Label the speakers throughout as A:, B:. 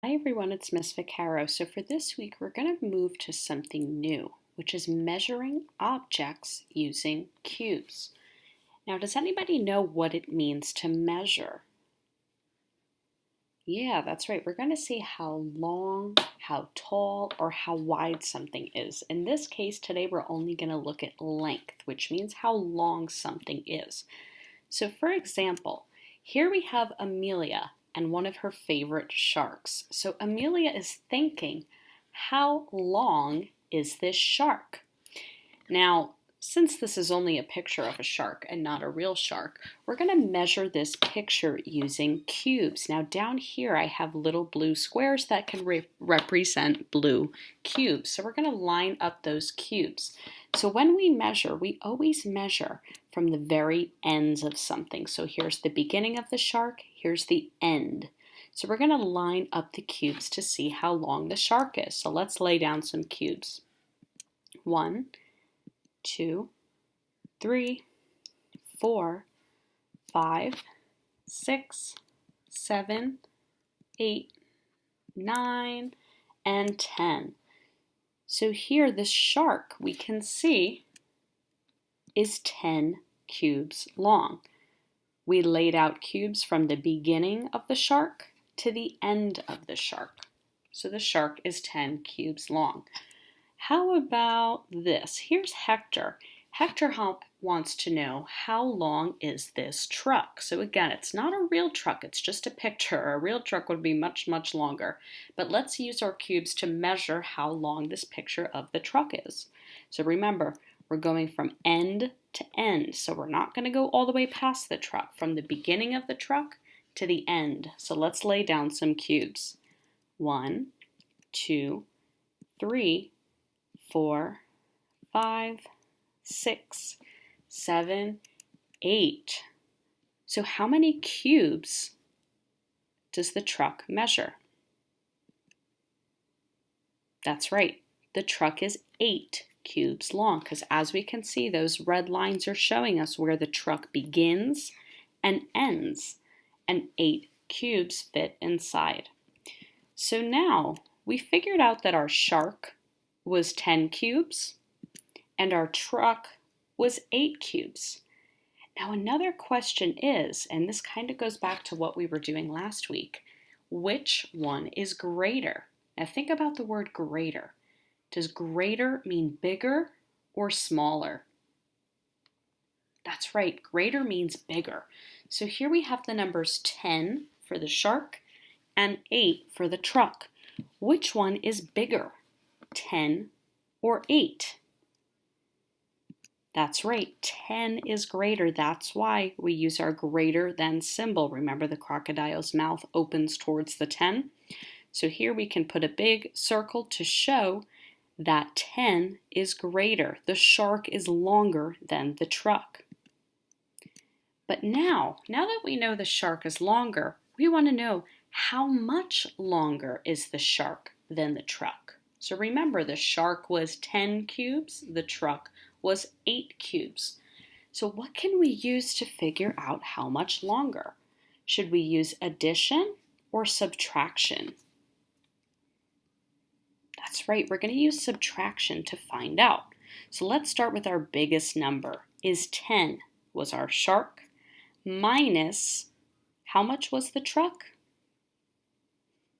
A: Hi everyone, it's Miss Vaccaro. So for this week, we're going to move to something new, which is measuring objects using cubes. Now, does anybody know what it means to measure? Yeah, that's right. We're going to see how long, how tall, or how wide something is. In this case, today we're only going to look at length, which means how long something is. So for example, here we have Amelia and one of her favorite sharks. So Amelia is thinking, how long is this shark? Now, since this is only a picture of a shark and not a real shark, we're going to measure this picture using cubes. Now down here I have little blue squares that can represent blue cubes. So we're going to line up those cubes. So when we measure, we always measure from the very ends of something. So here's the beginning of the shark, here's the end. So we're going to line up the cubes to see how long the shark is. So let's lay down some cubes. 1, 2, 3, 4, 5, 6, 7, 8, 9, and 10. So here the shark we can see is 10 cubes long. We laid out cubes from the beginning of the shark to the end of the shark. So the shark is 10 cubes long. How about this? Here's Hector. Hector wants to know, how long is this truck? So again, it's not a real truck, it's just a picture. A real truck would be much, much longer. But let's use our cubes to measure how long this picture of the truck is. So remember, we're going from end to end. So we're not going to go all the way past the truck, from the beginning of the truck to the end. So let's lay down some cubes. 1, 2, 3, 4, 5, 6, 7, 8. So how many cubes does the truck measure? That's right. The truck is 8 cubes long, because as we can see, those red lines are showing us where the truck begins and ends, and 8 cubes fit inside. So now we figured out that our shark was 10 cubes and our truck was 8 cubes. Now another question is, and this kind of goes back to what we were doing last week, which one is greater? Now think about the word greater. Does greater mean bigger or smaller? That's right, greater means bigger. So here we have the numbers 10 for the shark and 8 for the truck. Which one is bigger, 10 or 8? That's right, 10 is greater. That's why we use our greater than symbol. Remember, the crocodile's mouth opens towards the 10. So here we can put a big circle to show that 10 is greater. The shark is longer than the truck. But now that we know the shark is longer, we want to know how much longer is the shark than the truck. So remember, the shark was 10 cubes, the truck was 8 cubes. So what can we use to figure out how much longer? Should we use addition or subtraction? That's right, we're going to use subtraction to find out. So let's start with our biggest number. Is 10 was our shark minus, how much was the truck?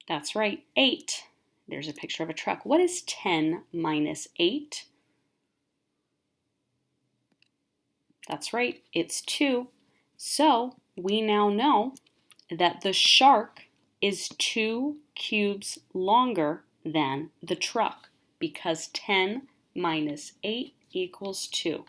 A: That's right, 8. There's a picture of a truck. What is 10 minus 8? That's right, it's 2. So we now know that the shark is 2 cubes longer than the truck, because 10 minus 8 equals 2.